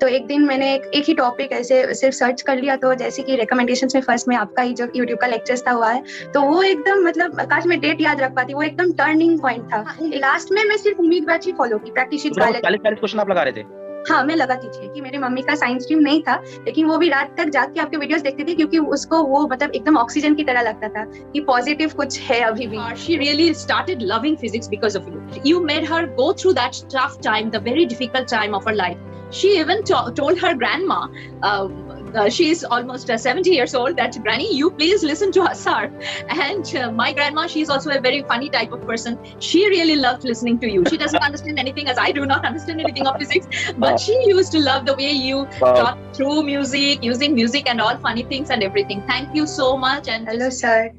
तो एक दिन मैंने एक ही टॉपिक ऐसे सिर्फ सर्च कर लिया, तो जैसे कि रिकमेंडेशंस में फर्स्ट में आपका ही जो यूट्यूब का लेक्चर्स था हुआ है, तो वो एकदम मतलब काश मैं डेट याद रख पाती, वो एकदम टर्निंग पॉइंट था। लास्ट में मैं सिर्फ उम्मीद बैच ही फॉलो की, प्रैक्टिस शीट वाले 40 क्वेश्चन आप लगा रहे थे? हाँ, मैं लगाती थी कि मेरी मम्मी का साइंस स्ट्रीम नहीं था, लेकिन वो भी रात तक जाके आपके वीडियोस देखती थी, क्योंकि उसको वो मतलब एकदम ऑक्सीजन की तरह लगता था कि पॉजिटिव कुछ है अभी भी। She really started loving physics because of you. You made her go through that tough time, the very difficult time of her life. She even told her grandma, she is almost 70 years old, that Granny, you please listen to us, sir. And my grandma, she is also a very funny type of person. She really loved listening to you. She doesn't understand anything, as I do not understand anything of physics, but she used to love the way you taught through music, using music and all funny things and everything. Thank you so much. And hello sir.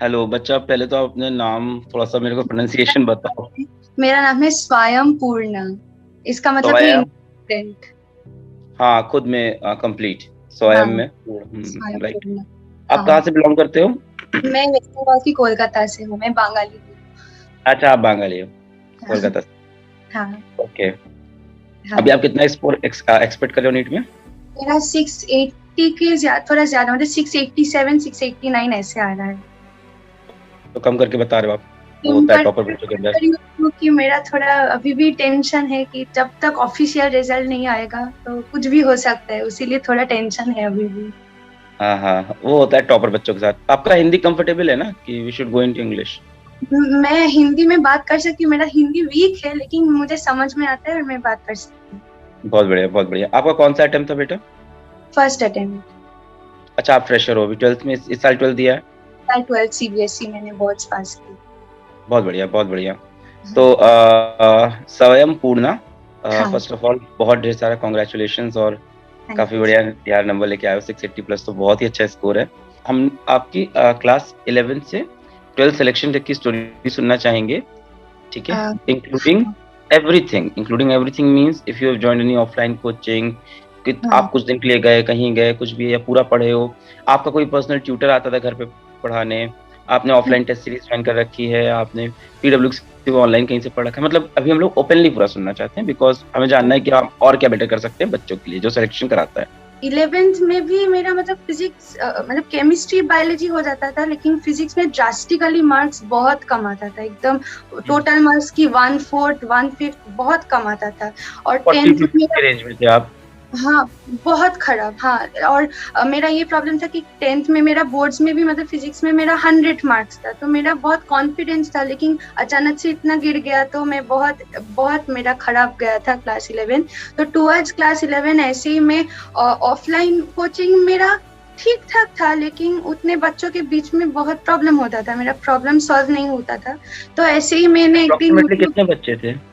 Hello बच्चा, पहले तो अपने नाम थोड़ा सा मेरे को pronunciation बताओ। मेरा नाम है स्वयं पूर्ण, इसका मतलब है इंस्टेंट। हाँ, खुद में कंप्लीट स्वयं में राइट। आप कहाँ से बिलोंग करते हो? मैं वेस्ट बंगाल की कोलकाता से हूँ, मैं बंगाली हूँ। अच्छा, आप बंगाली हो, कोलकाता से। हाँ। ओके। अभी आप कितना एक्सपेक्ट कर रहे हो नीट में? मेरा 680 के थोड़ा ज्यादा, मतलब 687 689 ऐसे आ रहा है। तो कम करके बता रहे हो आप? होता है टॉपर बच्चों के अंदर। क्योंकि मेरा थोड़ा अभी भी टेंशन है कि जब तक ऑफिशियल रिजल्ट नहीं आएगा तो कुछ भी हो सकता है, इसीलिए थोड़ा टेंशन है अभी भी। हाँ, वो होता है टॉपर बच्चों के साथ। आपका हिंदी कंफर्टेबल है ना कि we should go into English? मैं हिंदी में बात कर सकती हूँ, मेरा हिंदी वीक है, लेकिन मुझे समझ में आता है और मैं बात कर सकती हूँ। बहुत बढ़िया, बहुत बढ़िया। आपका कौन सा अटेम्प्ट था बेटा? First attempt. अच्छा, आप फ्रेशर हो, अभी 12th में इस साल 12th दिया है? 12th सीबीएसई मैंने बोर्ड्स पास की। बहुत बढ़िया, बहुत बढ़िया। तो स्वयं पूर्णा, फर्स्ट ऑफ ऑल बहुत ढेर सारा कॉन्ग्रेचुलेशंस, और काफी बढ़िया यार नंबर लेके आए हो, 680 प्लस, तो बहुत ही अच्छा स्कोर है। हम आपकी क्लास 11 से 12th सिलेक्शन तक की स्टोरी सुनना चाहेंगे, ठीक है? Including everything means if you have joined any offline coaching, कि आप कुछ दिन के लिए गए, कहीं गए, कुछ भी, या पूरा पढ़े हो, आपका कोई पर्सनल ट्यूटर आता था घर पे पढ़ाने, आपने ऑफलाइन टेस्ट सीरीज ज्वाइन कर रखी है, आपने पीडब्ल्यूसी ऑनलाइन कहीं से पढ़ रखा है, मतलब अभी हम लोग ओपनली पूरा सुनना चाहते हैं, बिकॉज हमें जानना है कि आप और क्या बेटर कर सकते हैं बच्चों के लिए जो सिलेक्शन कराता है। 11th में भी मेरा मतलब फिजिक्स, मतलब केमिस्ट्री बायोलॉजी हो जाता था, लेकिन फिजिक्स में ड्रास्टिकली मार्क्स बहुत कम आता था, एकदम टोटल मार्क्स की 1/4 1/5 बहुत कम आता था। और 10th में रेंज में थे आप? हाँ, बहुत खराब। हाँ, और मेरा ये प्रॉब्लम था कि 10th में मेरा बोर्ड्स में भी मतलब फिजिक्स में मेरा 100 मार्क्स था, तो मेरा बहुत कॉन्फिडेंस था, लेकिन अचानक से इतना गिर गया, तो मैं बहुत मेरा खराब गया था क्लास 11। तो टुवर्ड्स क्लास 11 ऐसे ही मैं ऑफलाइन कोचिंग मेरा ठीक ठाक था, लेकिन उतने बच्चों के बीच में बहुत प्रॉब्लम होता था, मेरा प्रॉब्लम सॉल्व नहीं होता था। तो ऐसे ही मैंने एक दिन, कितने बच्चे थे?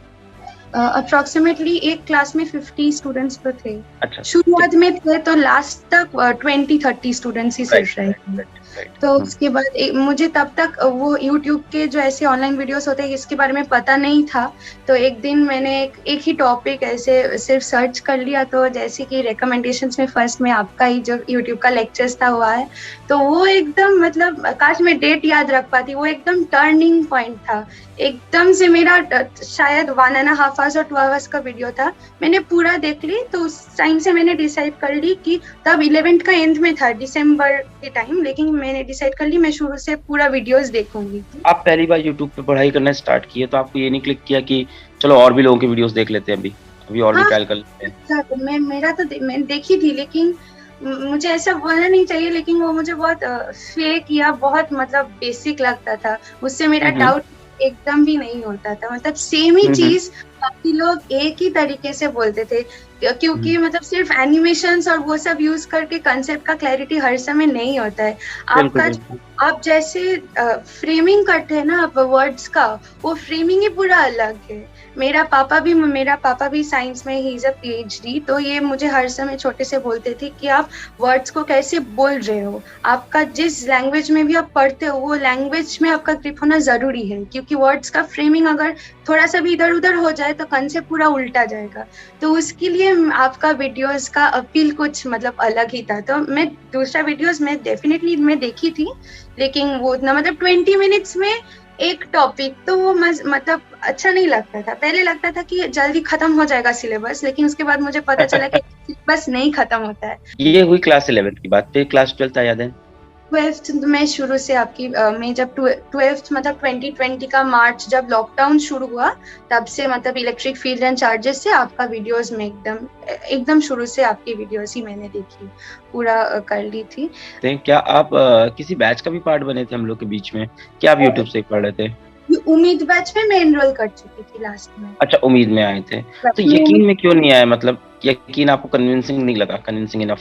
अप्रोक्सीमेटली एक क्लास में 50 स्टूडेंट्स तो थे। अच्छा, शुरुआत में थे, तो लास्ट तक 20-30 स्टूडेंट्स ही सिर्फ रहे। तो उसके बाद मुझे तब तक वो यूट्यूब के जो ऐसे ऑनलाइन वीडियोस होते हैं इसके बारे में पता नहीं था। तो एक दिन मैंने एक ही टॉपिक ऐसे सिर्फ सर्च कर लिया, तो जैसे कि रिकमेंडेशंस में फर्स्ट में आपका ही जो यूट्यूब का लेक्चर्स था हुआ है, तो वो एकदम मतलब काश मैं डेट याद रख पाती, वो एकदम टर्निंग पॉइंट था। एकदम से मेरा शायद 1.5 आवर्स और 2 आवर्स का वीडियो था, मैंने पूरा देख ली। तो उस टाइम से मैंने डिसाइड कर ली कि तब 11th का एंड में था, दिसंबर के टाइम, लेकिन मैंने डिसाइड कर ली मैं शुरू से पूरा वीडियोस देखूंगी। आप पहली बार यूट्यूब पे पढ़ाई करना स्टार्ट किए, तो आपको ये नहीं क्लिक किया कि चलो और भी लोगों के वीडियोस देख लेते हैं, अभी और भी ट्रायल कर लेते हैं? मैंने देखी थी, लेकिन मुझे ऐसा बोलना नहीं चाहिए, लेकिन वो मुझे बहुत फेक या बहुत मतलब बेसिक लगता था, उससे मेरा डाउट एकदम भी नहीं होता था। मतलब सेम ही चीज काफी लोग एक ही तरीके से बोलते थे, क्योंकि मतलब सिर्फ एनिमेशंस और वो सब यूज करके कंसेप्ट का क्लैरिटी हर समय नहीं होता है। आप जैसे फ्रेमिंग करते हैं ना आप वर्ड्स का, वो फ्रेमिंग ही पूरा अलग है। मेरा पापा भी साइंस में, ही इज अ PhD, तो ये मुझे हर समय छोटे से बोलते थे कि आप वर्ड्स को कैसे बोल रहे हो, आपका जिस लैंग्वेज में भी आप पढ़ते हो वो लैंग्वेज में आपका ग्रिप होना जरूरी है, क्योंकि वर्ड्स का फ्रेमिंग अगर थोड़ा सा भी इधर उधर हो जाए तो कंसेप्ट पूरा उल्टा जाएगा। तो उसके लिए आपका वीडियोस का अपील कुछ मतलब अलग ही था। तो मैं दूसरा वीडियोस में डेफिनेटली मैं देखी थी, लेकिन वो उतना मतलब 20 मिनट्स में एक टॉपिक तो वो मतलब अच्छा नहीं लगता था। पहले लगता था कि जल्दी खत्म हो जाएगा सिलेबस, लेकिन उसके बाद मुझे पता चला कि सिलेबस नहीं खत्म होता है। ये हुई क्लास 11 की बात, फिर क्लास 12 आ याद है? 12th में शुरू से आपकी मैं जब 12th मतलब 2020 का मार्च जब लॉकडाउन शुरू हुआ, तब से मतलब इलेक्ट्रिक फील्ड एंड चार्जेस से आपका वीडियोस में एकदम शुरू से आपकी वीडियोस ही मैंने देखी, पूरा कर ली थी। क्या आप किसी बैच का भी पार्ट बने थे हम लोग के बीच में, क्या आप यूट्यूब से पढ़ रहे थे? उम्मीद बैच में मैं एनरोल कर चुकी थी लास्ट में। अच्छा, उम्मीद में आए थे, तो यकीन में क्यों नहीं आए? मतलब यकीन आपको कन्विंसिंग नहीं लगा, कन्विंसिंग इनफ?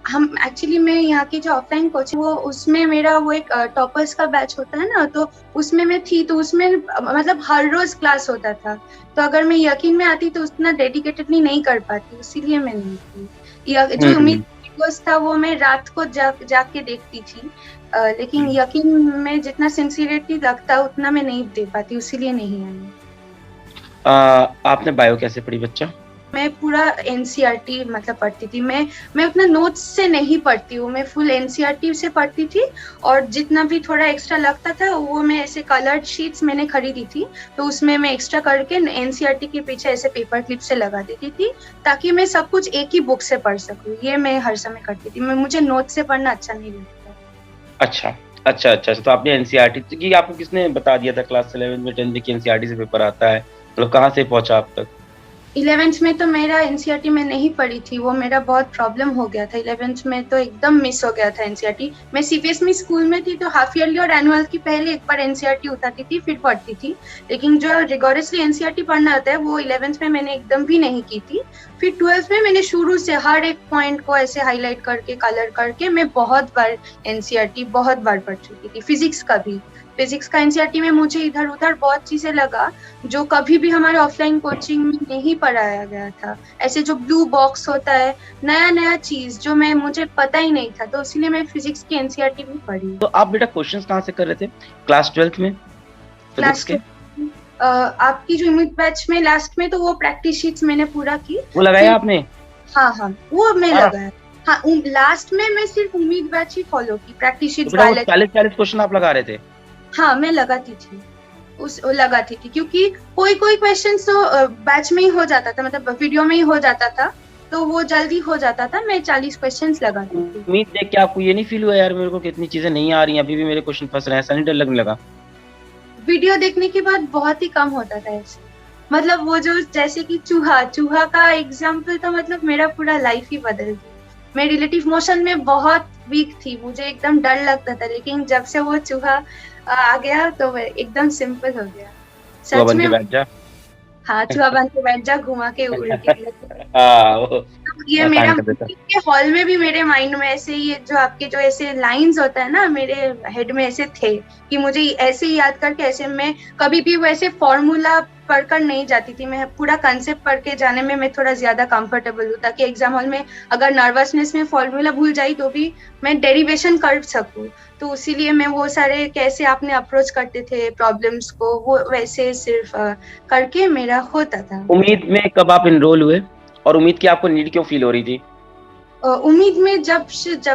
हम एक्चुअली मैं यहाँ की जो ऑफलाइन कोचिंग वो उसमें मेरा वो एक टॉपर्स का बैच होता है ना, तो उसमें मैं थी, तो उसमें मतलब हर रोज क्लास होता था, तो अगर मैं यकीन में आती तो उतना डेडिकेटेडली नहीं कर पाती, इसीलिए मैं नहीं थी। जो उम्मीद था वो मैं रात को जाके देखती थी, लेकिन यकीन में जितना सिंसियरिटी लगता उतना मैं नहीं दे पाती, इसीलिए नहीं आई। आपने बायो कैसे पढ़ी बच्चा? मैं पूरा एनसीईआरटी मतलब पढ़ती थी। मैं उतना नोट्स से नहीं पढ़ती हूँ, मैं फुल एनसीईआरटी से पढ़ती थी, और जितना भी थोड़ा एक्स्ट्रा लगता था वो मैं ऐसे कलर्ड शीट्स मैंने खरीदी थी, तो उसमें मैं एक्स्ट्रा करके एनसीईआरटी के पीछे ऐसे पेपर क्लिप से लगा देती थी, ताकि मैं सब कुछ एक ही बुक से पढ़ सकूँ। ये मैं हर समय करती थी। मुझे नोट से पढ़ना अच्छा नहीं लगता। अच्छा, तो आपने एनसीईआरटी की, आपको किसने बता दिया था क्लास 11 में 10 की एनसीईआरटी से पेपर आता है? मतलब कहाँ से पहुंचा आप तक? 11th में तो मेरा एनसीईआरटी में नहीं पढ़ी थी, वो मेरा बहुत प्रॉब्लम हो गया था। 11th में तो एकदम मिस हो गया था एनसीईआरटी। मैं सीबीएसई स्कूल में थी, तो हाफ ईयरली और एनुअल की पहले एक बार एनसीईआरटी उठाती थी, फिर पढ़ती थी, लेकिन जो रिगोरसली एनसीईआरटी पढ़ना होता है वो 11th में मैंने एकदम भी नहीं की थी। फिर 12th में मैंने शुरू से हर एक पॉइंट को ऐसे हाईलाइट करके कलर करके मैं बहुत बार एनसीईआरटी बहुत बार पढ़ चुकी थी। फिजिक्स का एनसीईआरटी में मुझे इधर उधर बहुत चीजें लगा जो कभी भी हमारे ऑफलाइन कोचिंग में नहीं पढ़ाया गया था। ऐसे जो ब्लू बॉक्स होता है, नया चीज जो मुझे पता ही नहीं था, तो इसीलिए मैं फिजिक्स की एनसीईआरटी भी पढ़ी। तो आप बेटा क्वेश्चंस कहाँ से कर रहे थे क्लास 12th में फिजिक्स के? आपकी जो उम्मीद बैच में लास्ट में तो वो प्रैक्टिस शीट्स मैंने पूरा की। वो लगाया आपने? हाँ, वो मैं लगाया। हाँ, लास्ट में मैं सिर्फ उम्मीद बैच ही फॉलो की, प्रैक्टिस शीट्स। 40 क्वेश्चन आप लगा रहे थे? हाँ, मैं लगाती थी क्योंकि कोई क्वेश्चन तो बैच में ही हो जाता था, मतलब वीडियो में ही हो जाता था, तो वो जल्दी हो जाता था। मैं 40 क्वेश्चंस लगाती थी। उम्मीद देख के आपको ये नहीं फील हुआ यार मेरे को कितनी चीजें नहीं आ रही हैं, अभी भी मेरे क्वेश्चन फंस रहे हैं, ऐसा नहीं डर लगने लगा? वीडियो देखने के बाद बहुत ही कम होता था ऐसे, मतलब वो जो जैसे कि चूहा का एग्जाम्पल, तो मतलब मेरा पूरा लाइफ ही बदल गया। मैं रिलेटिव मोशन में बहुत वीक थी, मुझे एकदम डर लगता था, लेकिन जब से वो चूहा आ गया तो एकदम सिंपल हो गया। सच में बैठ जा। हाँ, चूहा बन के बैठ जा, घुमा के उल्टी। ये आसान मेरा कर देता। के हॉल में भी मेरे माइंड में ऐसे ये जो आपके जो ऐसे लाइंस होता है ना, मेरे हेड में ऐसे थे कि मुझे ऐसे ही याद करके, ऐसे मैं कभी भी वैसे फॉर्मूला पढ़कर नहीं जाती थी। मैं पूरा कंसेप्ट पढ़ के जाने में मैं थोड़ा ज्यादा कंफर्टेबल हूँ, ताकि एग्जाम हॉल में अगर नर्वसनेस में फॉर्मूला भूल जाई तो भी मैं डेरिवेशन कर सकूँ। तो इसीलिए मैं वो सारे कैसे आपने अप्रोच करते थे प्रॉब्लम्स को, वो वैसे सिर्फ करके मेरा होता था। उम्मीद में कब आप एनरोल हुए, और उम्मीद की आपको नीड क्यों फील हो रही थी? उम्मीद में जब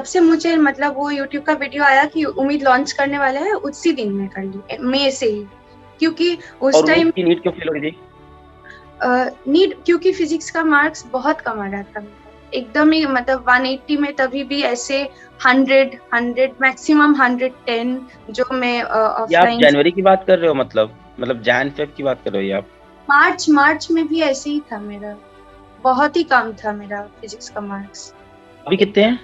से मुझे मतलब वो यूट्यूब का वीडियो आया कि उम्मीद लॉन्च करने वाला है, उसी दिन में कर ली, मई से ही, क्योंकि उस टाइम की नीड क्यों फील हो रही थी? नीड क्योंकि फिजिक्स का मार्क्स बहुत कम आ रहा था, एकदम ही मतलब 180 में, तभी भी ऐसे 100 मैक्सिमम 110 जो मैं ऑफलाइन। आप जनवरी की बात कर रहे हो? मतलब जैन फेब की बात कर रहे हो आप? मार्च में भी ऐसे ही था, मेरा बहुत ही कम था मेरा फिजिक्स का मार्क्स। अभी कितने हैं?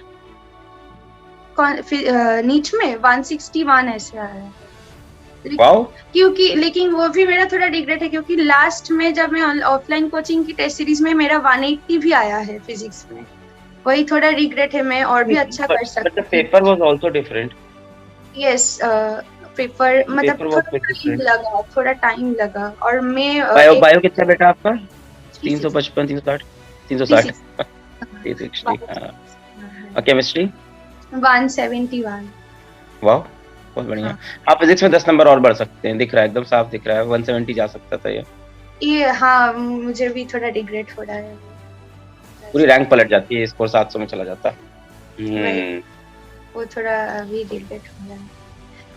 नीच में 161 ऐसे आया है। वाओ। लेकिन वो भी मेरा थोड़ा रिग्रेट है, क्योंकि लास्ट में जब मैं ऑफलाइन कोचिंग की टेस्ट सीरीज में मेरा 180 भी आया है फिजिक्स में, वही थोड़ा रिग्रेट है। मैं और भी अच्छा कर सकती। Paper was also different. Yes, paper मतलब थोड़ा टाइम लगा। और मैं बायो कितना बेटा आपका? 355 360 360 360। और केमिस्ट्री 171। वाह, बहुत बढ़िया। आप फिजिक्स में 10 नंबर और बढ़ सकते हैं, दिख रहा है, एकदम साफ दिख रहा है। 170 जा सकता था ये। हाँ, मुझे भी थोड़ा रिग्रेट हो रहा है। पूरी रैंक पलट जाती है, स्कोर 700 में चला जाता। वो थोड़ा अभी रिग्रेट हो रहा है।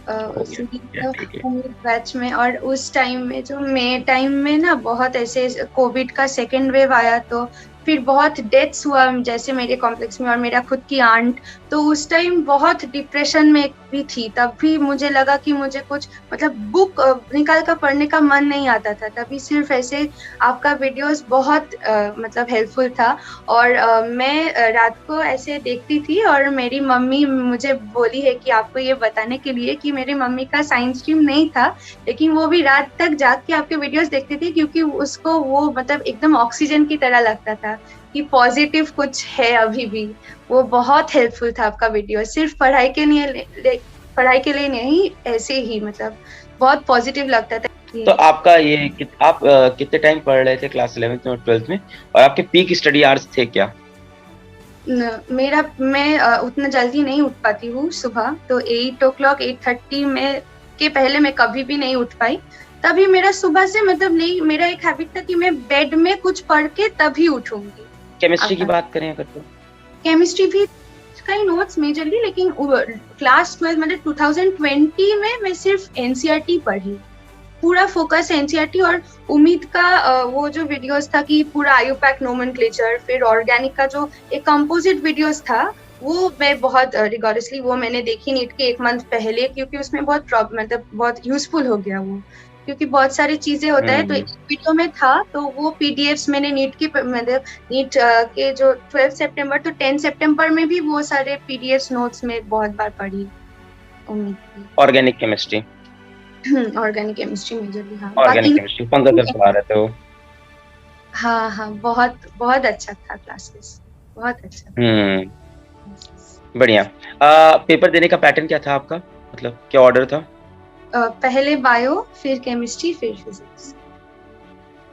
उम्मीद बैच में। और उस टाइम में जो मई टाइम में ना बहुत ऐसे कोविड का सेकेंड वेव आया, तो फिर बहुत डेथ्स हुआ जैसे मेरे कॉम्प्लेक्स में और मेरा खुद की आंट, तो उस टाइम बहुत डिप्रेशन में भी थी। तब भी मुझे लगा कि मुझे कुछ मतलब बुक निकाल कर पढ़ने का मन नहीं आता था, तभी सिर्फ ऐसे आपका वीडियोस बहुत मतलब हेल्पफुल था। और मैं रात को ऐसे देखती थी और मेरी मम्मी मुझे बोली है कि आपको ये बताने के लिए कि मेरी मम्मी का साइंस स्ट्रीम नहीं था, लेकिन वो भी रात तक जाग के आपके वीडियोस देखती थी, क्योंकि उसको वो मतलब एकदम ऑक्सीजन की तरह लगता था कि पॉजिटिव कुछ है अभी भी। वो बहुत हेल्पफुल था आपका वीडियो, सिर्फ पढ़ाई के लिए नहीं, ऐसे ही मतलब बहुत पॉजिटिव लगता था। तो आपका ये आप कितने टाइम पढ़ रहे थे क्लास 11th में और 12th में, और आपके पीक स्टडी आवर्स थे क्या? मैं उतना जल्दी नहीं उठ पाती हूँ सुबह, तो 8 o'clock 8:30 में के पहले मैं कभी भी नहीं उठ पाई। तभी मेरा सुबह से मतलब नहीं, मेरा एक हैबिट था कि मैं बेड में कुछ पढ़ के तभी उठूंगी। केमिस्ट्री की बात करें अगर तो केमिस्ट्री भी कई नोट्स मेजरली, लेकिन क्लास 12 मतलब 2020 में मैं सिर्फ एनसीईआरटी पढ़ी, पूरा फोकस एनसीईआरटी। और उम्मीद का वो जो वीडियोस था कि पूरा आयुपैक नोमेनक्लेचर, फिर ऑर्गेनिक का जो एक कंपोजिट वीडियोस था, वो मैं बहुत रिगोरसली वो मैंने देखी नीट के 1 मंथ पहले, क्योंकि उसमें मतलब बहुत यूजफुल हो गया वो, क्योंकि बहुत सारी चीजें होता है। तो एक वीडियो में था, तो वो पीडीएफ्स मैंने नीट के जो 12 सितंबर तो 10 सितंबर में भी वो सारे पीडीएफ्स नोट्स में बहुत बार पढ़ी। Organic chemistry majorly. हाँ, ऑर्गेनिक केमिस्ट्री पंकज सर पढ़ा रहे थे वो। हाँ, बहुत बहुत अच्छा था क्लासेस, बहुत अच्छा। बढ़िया। पेपर देने का पैटर्न क्या था आपका, मतलब क्या ऑर्डर था? पहले बायो, फिर केमिस्ट्री, फिर फिजिक्स।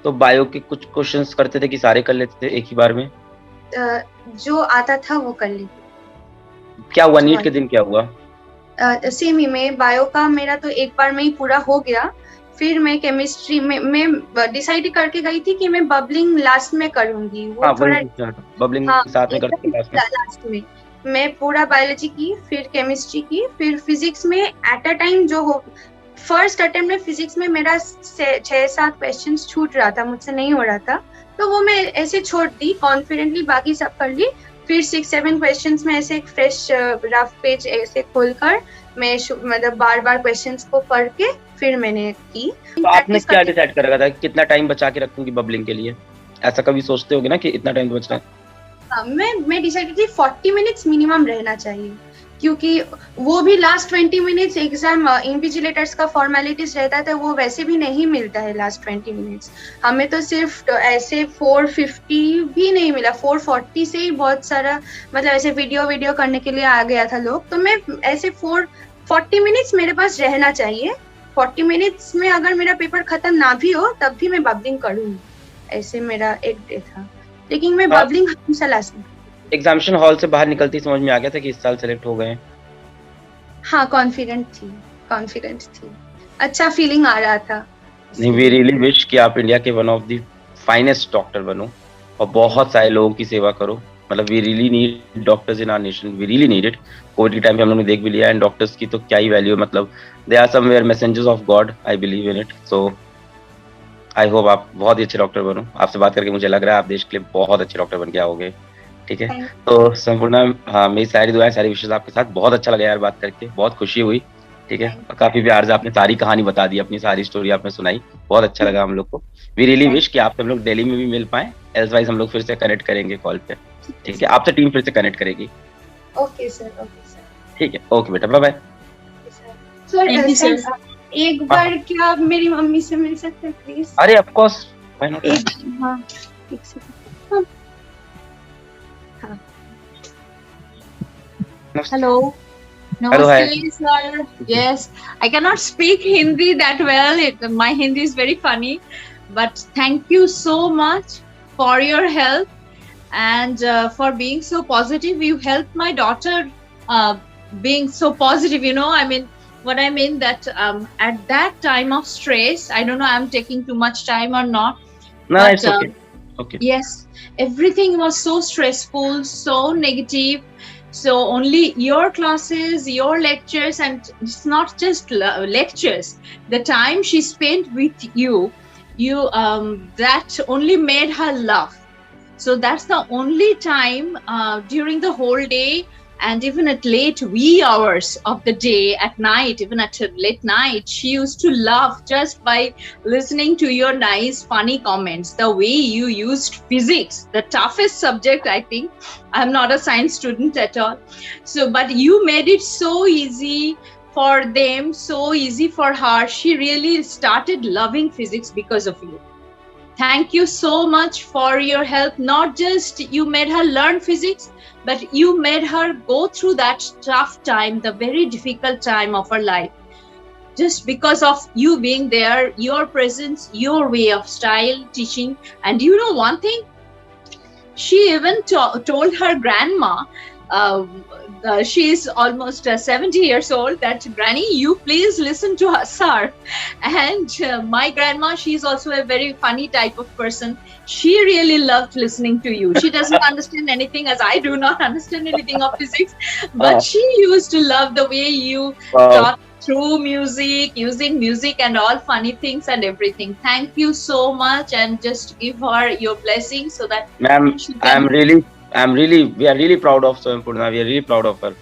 तो बायो के कुछ क्वेश्चंस करते थे कि सारे कर लेते थे एक ही बार में? जो आता था वो कर लेते। क्या हुआ नीट के दिन, क्या हुआ? सेम ही में बायो का मेरा तो एक बार में ही पूरा हो गया। फिर मैं केमिस्ट्री में मैं डिसाइड करके गई थी कि मैं बबलिंग लास्ट में करूंगी। वो थोड़ा बबलिंग साथ में करते लास्ट में मैं पूरा बायोलॉजी की, फिर केमिस्ट्री की, फिर फिजिक्स में एट अ टाइम जो हो। फर्स्ट अटेम्प्ट में फिजिक्स में मेरा 6-7 क्वेश्चंस छूट रहा था, मुझसे नहीं हो रहा था, तो वो मैं ऐसे छोड़ दी, कॉन्फिडेंटली बाकी सब कर ली। फिर 6-7 क्वेश्चंस में ऐसे एक फ्रेश रफ पेज ऐसे खोलकर मैं मतलब बार क्वेश्चंस को पढ़ के फिर मैंने की। तो आपने क्या डिसाइड कर रखा था कितना टाइम बचा के रखूंगी बबलिंग के लिए? ऐसा कभी सोचते होगे ना कि इतना टाइम बच रहा है? मैं डिसाइड की 40 मिनट्स मिनिमम रहना चाहिए, क्योंकि वो भी लास्ट 20 मिनट्स एग्जाम इन्विजिलेटर्स का फॉर्मेलिटीज रहता था, वो वैसे भी नहीं मिलता है लास्ट 20 मिनट्स। हमें तो सिर्फ ऐसे 450 भी नहीं मिला, 440 से ही बहुत सारा मतलब ऐसे वीडियो करने के लिए आ गया था लोग। तो मैं ऐसे 40 मिनट्स मेरे पास रहना चाहिए। 40 मिनट्स में अगर मेरा पेपर खत्म ना भी हो तब भी मैं बबलिंग करूंगी, ऐसे मेरा एक डे था। लेकिन मैं बबलिंग हमेशा लास्ट में। एग्जामिनेशन हॉल से बाहर निकलती समझ में आ गया था कि इस साल सेलेक्ट हो गए? हाँ, कॉन्फिडेंट थी, अच्छा फीलिंग आ रहा था। नहीं, वी रियली विश कि आप इंडिया के one of the finest doctor बनो और बहुत सारे लोगों की सेवा करो। मतलब we really need doctors in our nation, we really need it. Covid के टाइम पे हम लोग ने देख भी लिया, एंड डॉक्टर्स की तो क्या ही वैल्यू, मतलब they are somewhere messengers of God, I believe in it. So I hope आप बहुत ही अच्छे डॉक्टर बनो। आपसे बात करके मुझे लग रहा है आप देश के लिए बहुत अच्छे डॉक्टर बन के आओगे। ठीक है, तो संपूर्णा, हाँ, मेरी सारी दुआएं, सारी विशेष आपके साथ। बहुत अच्छा लगा यार बात करके, बहुत खुशी हुई। ठीक है, और काफी प्यार से आपने सारी कहानी बता दी, अपनी सारी स्टोरी आपने सुनाई, बहुत अच्छा लगा हम लोग को। वी रियली विश कि आपसे हम लोग दिल्ली में भी मिल पाए, एल्सवाइज हम लोग फिर से कनेक्ट करेंगे कॉल पे। ठीक है, आपसे टीम फिर से कनेक्ट करेगी। Okay sir. ठीक है, ओके बेटा, बाय बाय। सर एक बार क्या आप मेरी मम्मी से मिल सकते हैं प्लीज? अरे ऑफ कोर्स, व्हाई नॉट। हाँ, एक second. Hello. Namaste, sir. Yes, I cannot speak Hindi that well. My Hindi is very funny, but thank you so much for your help and for being so positive. You helped my daughter being so positive. You know, I mean, what I mean that at that time of stress, I don't know, I'm taking too much time or not. No, but, it's okay. Okay. Yes, everything was so stressful, so negative. So only your classes, your lectures, and it's not just lectures. The time she spent with you, that only made her laugh. So that's the only time during the whole day, and even at late wee hours of the day, at night, even at late night, she used to laugh just by listening to your nice, funny comments. The way you used physics, the toughest subject, I think. I'm not a science student at all. So, but you made it so easy for them, so easy for her. She really started loving physics because of you. Thank you so much for your help. Not just you made her learn physics, but you made her go through that tough time, the very difficult time of her life. Just because of you being there, your presence, your way of style, teaching. And you know one thing? She even told her grandma, she's almost 70 years old, that Granny, you please listen to her, sir. And my grandma, she's also a very funny type of person. She really loved listening to you. She doesn't understand anything, as I do not understand anything of physics, but she used to love the way you taught through music, using music and all funny things and everything. Thank you so much, and just give her your blessing so that ma'am, we are really proud of Swayambhurna. We are really proud of her.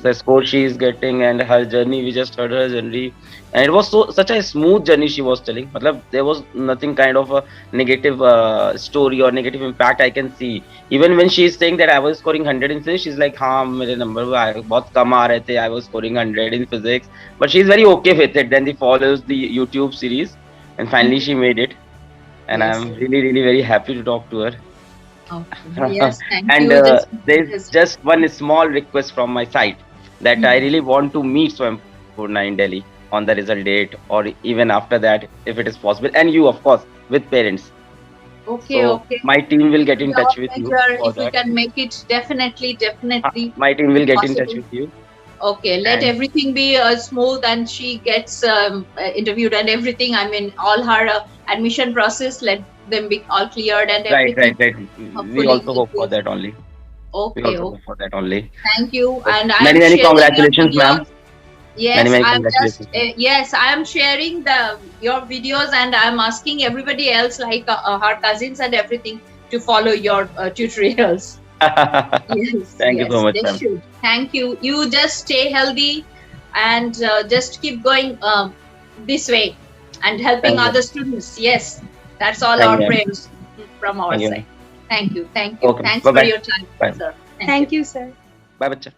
The score she is getting and her journey, we just heard her journey, and it was such a smooth journey she was telling. There was nothing kind of a negative story or negative impact I can see. Even when she is saying that I was scoring 100 in physics, she's like, हाँ मेरे number बहुत कम आ रहे थे, I was scoring 100 in physics, but she's very okay with it. Then they follows the YouTube series, and finally she made it, and yes. I'm really very happy to talk to her. Okay. Yes, thank and you. There's just one small request from my side, that I really want to meet Swayambhurna in Delhi on the result date, or even after that, if it is possible, and you, of course, with parents. Okay, so okay. My team will get in touch with you. If you can make it, definitely. My team will get in touch with you. Okay, let everything be smooth, and she gets interviewed and everything. I mean, all her admission process, let them be all cleared and everything. Right. We also hope for that only. Okay. Hope for that only. Thank you, and many congratulations, ma'am. Yes, I am sharing your videos, and I am asking everybody else, like her cousins and everything, to follow your tutorials. Yes, Thank you so much, ma'am. Thank you. You just stay healthy, and just keep going this way, and helping other students. Yes, that's all our prayers from our side. Thank you. Okay. Thanks for your time, sir. Thank you, sir. Bye, bacha.